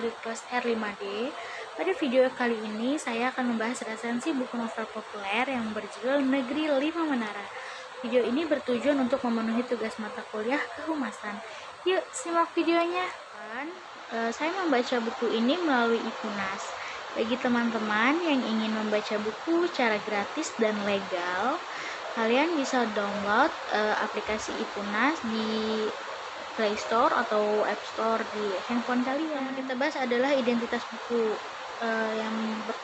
request R5D. Pada video kali ini saya akan membahas resensi buku novel populer yang berjudul Negeri Lima Menara. Video ini bertujuan untuk memenuhi tugas mata kuliah kehumasan. Yuk simak videonya. Saya membaca buku ini melalui Ikunas. Bagi teman-teman yang ingin membaca buku secara gratis dan legal, kalian bisa download aplikasi Ikunas di Play Store atau App Store di handphone kalian. Yang kita bahas adalah identitas buku. Yang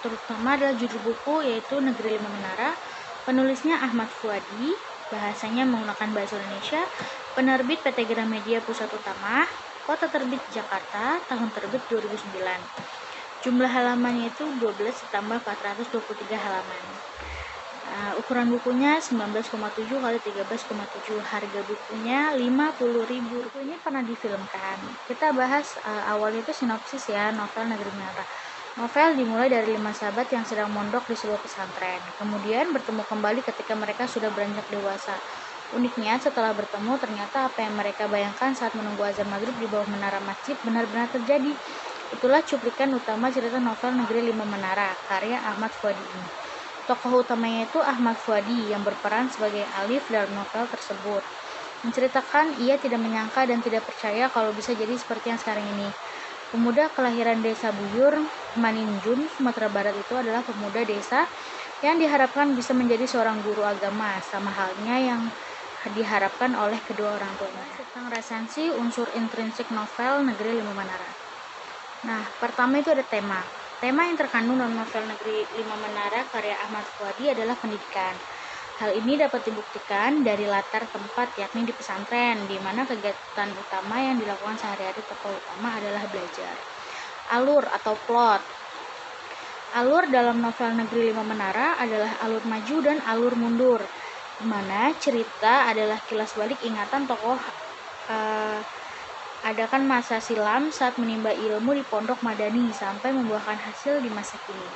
terutama adalah judul buku, yaitu Negeri Lima Menara. Penulisnya Ahmad Fuadi, bahasanya menggunakan bahasa Indonesia. Penerbit PT Gramedia Pusat Utama, kota terbit Jakarta, tahun terbit 2009. Jumlah halamannya itu 12 ditambah 423 halaman. Ukuran bukunya 19,7 kali 13,7. Harga bukunya 50.000. Buku ini pernah difilmkan. Kita bahas awalnya itu sinopsis ya, novel Negeri Menara. Novel dimulai dari 5 sahabat yang sedang mondok di sebuah pesantren. Kemudian bertemu kembali ketika mereka sudah beranjak dewasa. Uniknya, setelah bertemu, ternyata apa yang mereka bayangkan saat menunggu azan maghrib di bawah menara masjid benar-benar terjadi. Itulah cuplikan utama cerita novel Negeri Lima Menara, karya Ahmad Fuadi ini. Tokoh utamanya itu Ahmad Fuadi yang berperan sebagai Alif dalam novel tersebut. Menceritakan ia tidak menyangka dan tidak percaya kalau bisa jadi seperti yang sekarang ini. Pemuda kelahiran desa Buyur, Maninjun, Sumatera Barat itu adalah pemuda desa yang diharapkan bisa menjadi seorang guru agama, sama halnya yang diharapkan oleh kedua orang tuanya. Tentang resensi unsur intrinsik novel Negeri Lima Menara. Nah, pertama itu ada tema. Tema yang terkandung dalam novel Negeri Lima Menara karya Ahmad Fuadi adalah pendidikan. Hal ini dapat dibuktikan dari latar tempat, yakni di pesantren, di mana kegiatan utama yang dilakukan sehari-hari tokoh utama adalah belajar. Alur atau plot. Alur dalam novel Negeri Lima Menara adalah alur maju dan alur mundur, di mana cerita adalah kilas balik ingatan tokoh adakan masa silam saat menimba ilmu di pondok Madani sampai membuahkan hasil di masa kini.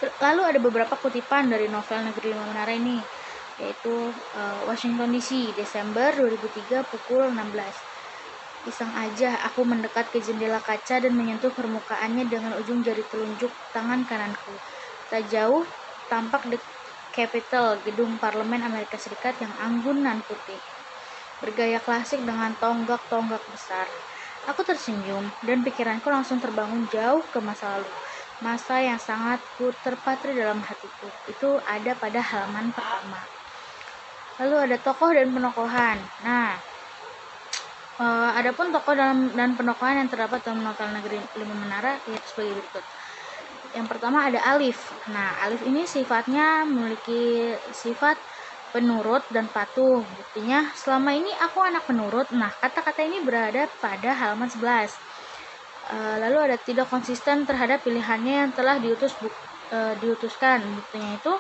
Lalu ada beberapa kutipan dari novel Negeri Lima Menara ini, yaitu Washington DC, Desember 2003 pukul 16. Iseng aja aku mendekat ke jendela kaca dan menyentuh permukaannya dengan ujung jari telunjuk tangan kananku. Tak jauh tampak The Capitol, gedung parlemen Amerika Serikat yang anggun nan putih, bergaya klasik dengan tonggak-tonggak besar. Aku tersenyum dan pikiranku langsung terbangun jauh ke masa lalu. Masa yang sangat terpatri dalam hatiku. Itu ada pada halaman pertama. Lalu ada tokoh dan penokohan. Nah, adapun tokoh dan penokohan yang terdapat dalam novel Negeri Lima Menara yaitu sebagai berikut. Yang pertama ada Alif. Nah, Alif ini sifatnya memiliki sifat penurut dan patuh. Buktinya, selama ini aku anak penurut. Nah, kata-kata ini berada pada halaman 11. Lalu ada tidak konsisten terhadap pilihannya yang telah diutuskan. Buktinya itu,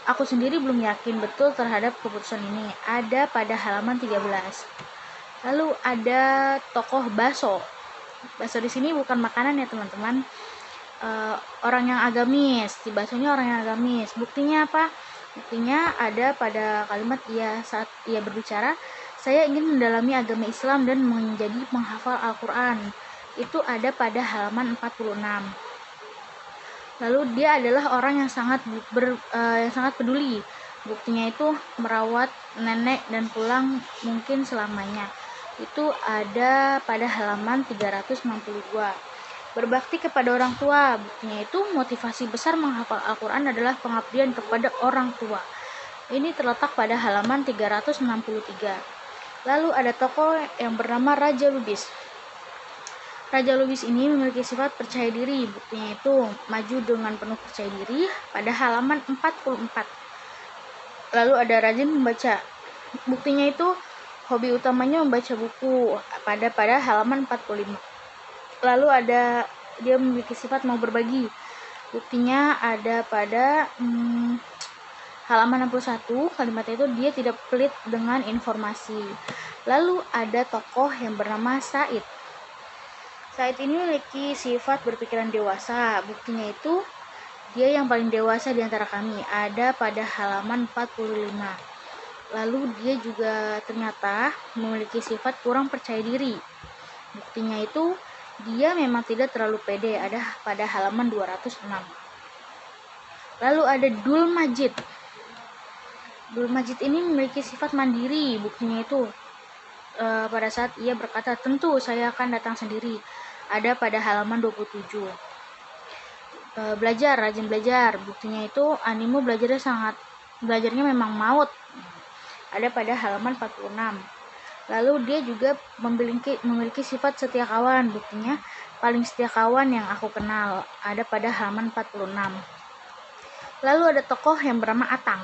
aku sendiri belum yakin betul terhadap keputusan ini. Ada pada halaman 13. Lalu ada tokoh Baso. Baso di sini bukan makanan ya teman-teman. Orang yang agamis. Si Basonya orang yang agamis. Buktinya apa? Buktinya ada pada kalimat saat ia berbicara, saya ingin mendalami agama Islam dan menjadi penghafal Al-Quran. Itu ada pada halaman 46. Lalu dia adalah orang yang sangat peduli. Buktinya itu merawat nenek dan pulang mungkin selamanya. Itu ada pada halaman 362. Berbakti kepada orang tua. Buktinya itu motivasi besar menghafal Al-Quran adalah pengabdian kepada orang tua. Ini terletak pada halaman 363. Lalu ada tokoh yang bernama Raja Lubis. Raja Lubis ini memiliki sifat percaya diri. Buktinya itu maju dengan penuh percaya diri pada halaman 44. Lalu ada rajin membaca. Buktinya itu hobi utamanya membaca buku pada halaman 45. Lalu ada dia memiliki sifat mau berbagi. Buktinya ada pada halaman 61. Kalimatnya itu dia tidak pelit dengan informasi. Lalu ada tokoh yang bernama Said. Said ini memiliki sifat berpikiran dewasa. Buktinya itu dia yang paling dewasa di antara kami. Ada pada halaman 45. Lalu dia juga ternyata memiliki sifat kurang percaya diri. Buktinya itu dia memang tidak terlalu pede, ada pada halaman 206. Lalu ada Dul Majid. Dul Majid ini memiliki sifat mandiri, buktinya itu pada saat ia berkata, tentu saya akan datang sendiri, ada pada halaman 27. Belajar, rajin belajar, buktinya itu animo belajarnya memang maut, ada pada halaman 46. Lalu dia juga memiliki sifat setia kawan, buktinya paling setia kawan yang aku kenal, ada pada halaman 46. Lalu ada tokoh yang bernama Atang.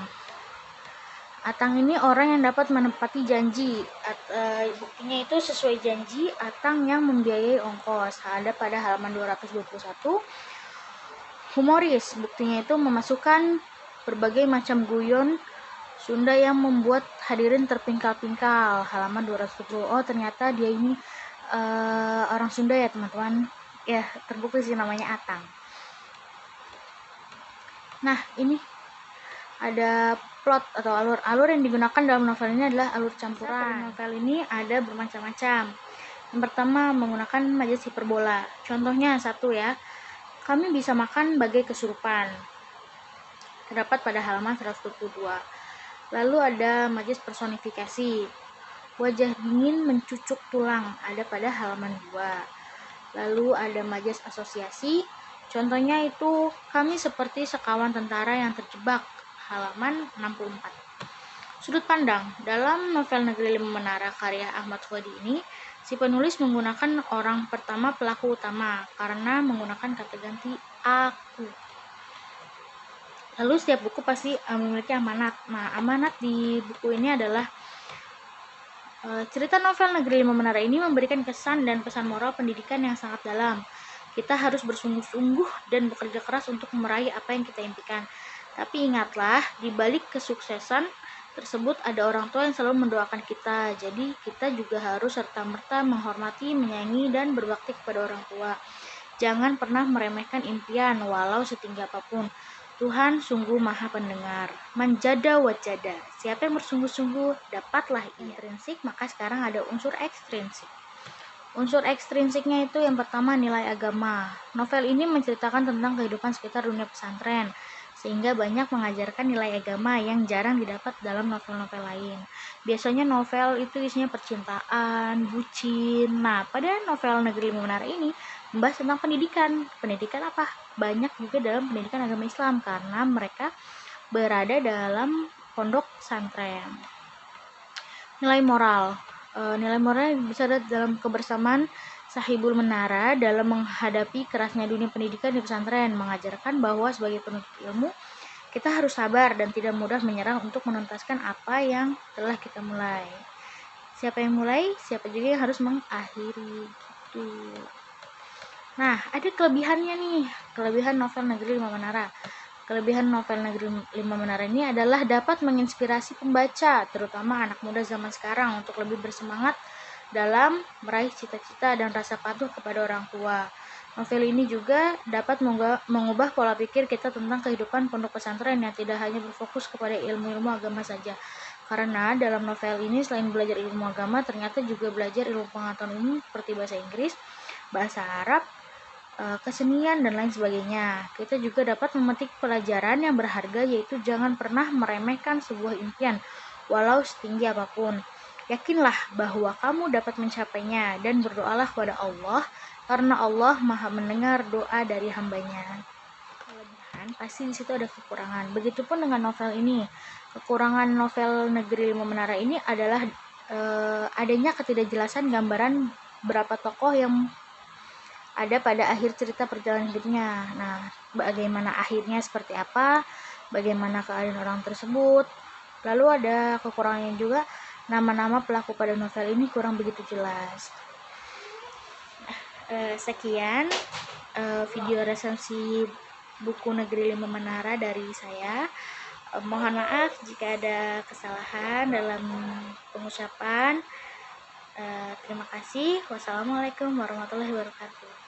Atang ini orang yang dapat menepati janji, buktinya itu sesuai janji Atang yang membiayai ongkos, ada pada halaman 221. Humoris, buktinya itu memasukkan berbagai macam guyon Sunda yang membuat hadirin terpingkal-pingkal, halaman 210. Oh, ternyata dia ini orang Sunda ya teman-teman. Ya, terbukti sih namanya Atang. Nah, ini ada plot atau alur yang digunakan dalam novel ini adalah alur campuran. Novel ini ada bermacam-macam. Yang pertama menggunakan majas hiperbola. Contohnya satu ya, kami bisa makan bagai kesurupan, terdapat pada halaman 122. Lalu ada majas personifikasi, wajah dingin mencucuk tulang, ada pada halaman 2. Lalu ada majas asosiasi, contohnya itu kami seperti sekawan tentara yang terjebak, halaman 64. Sudut pandang, dalam novel Negeri Lima Menara karya Ahmad Fuadi ini, si penulis menggunakan orang pertama pelaku utama karena menggunakan kata ganti aku. Lalu setiap buku pasti memiliki amanat. Nah, amanat di buku ini adalah cerita novel Negeri Lima Menara ini memberikan kesan dan pesan moral pendidikan yang sangat dalam. Kita harus bersungguh-sungguh dan bekerja keras untuk meraih apa yang kita impikan. Tapi ingatlah, di balik kesuksesan tersebut ada orang tua yang selalu mendoakan kita. Jadi kita juga harus serta-merta menghormati, menyayangi, dan berbakti kepada orang tua. Jangan pernah meremehkan impian walau setinggi apapun. Tuhan sungguh maha pendengar. Manjada wajada. Siapa yang bersungguh-sungguh dapatlah intrinsik, maka sekarang ada unsur ekstrinsik. Unsur ekstrinsiknya itu yang pertama nilai agama. Novel ini menceritakan tentang kehidupan sekitar dunia pesantren, sehingga banyak mengajarkan nilai agama yang jarang didapat dalam novel-novel lain. Biasanya novel itu isinya percintaan, bucin. Nah, pada novel Negeri Lima Menara ini membahas tentang pendidikan. Pendidikan apa? Banyak juga dalam pendidikan agama Islam karena mereka berada dalam pondok pesantren. Nilai moral. Nilai moral bisa ada dalam kebersamaan Sahibul Menara dalam menghadapi kerasnya dunia pendidikan di pesantren, mengajarkan bahwa sebagai penuntut ilmu kita harus sabar dan tidak mudah menyerah untuk menuntaskan apa yang telah kita mulai. Siapa yang mulai, siapa juga yang harus mengakhiri gitu. Nah, ada kelebihannya nih, kelebihan novel Negeri Lima Menara. Kelebihan novel Negeri Lima Menara ini adalah dapat menginspirasi pembaca, terutama anak muda zaman sekarang, untuk lebih bersemangat dalam meraih cita-cita dan rasa patuh kepada orang tua. Novel ini juga dapat mengubah pola pikir kita tentang kehidupan pondok pesantren yang tidak hanya berfokus kepada ilmu-ilmu agama saja. Karena dalam novel ini selain belajar ilmu agama, ternyata juga belajar ilmu pengetahuan umum seperti bahasa Inggris, bahasa Arab, kesenian dan lain sebagainya. Kita juga dapat memetik pelajaran yang berharga, yaitu jangan pernah meremehkan sebuah impian walau setinggi apapun. Yakinlah bahwa kamu dapat mencapainya dan berdoalah kepada Allah karena Allah Maha mendengar doa dari hambanya. Kelebihan pasti di situ ada kekurangan. Begitupun dengan novel ini. Kekurangan novel Negeri Lima Menara ini adalah adanya ketidakjelasan gambaran berapa tokoh yang ada pada akhir cerita perjalanan hidupnya. Nah, bagaimana akhirnya seperti apa, bagaimana keadaan orang tersebut. Lalu ada kekurangannya juga, nama-nama pelaku pada novel ini kurang begitu jelas. Sekian video resensi buku Negeri Lima Menara dari saya. Mohon maaf jika ada kesalahan dalam pengucapan. Terima kasih. Wassalamualaikum warahmatullahi wabarakatuh.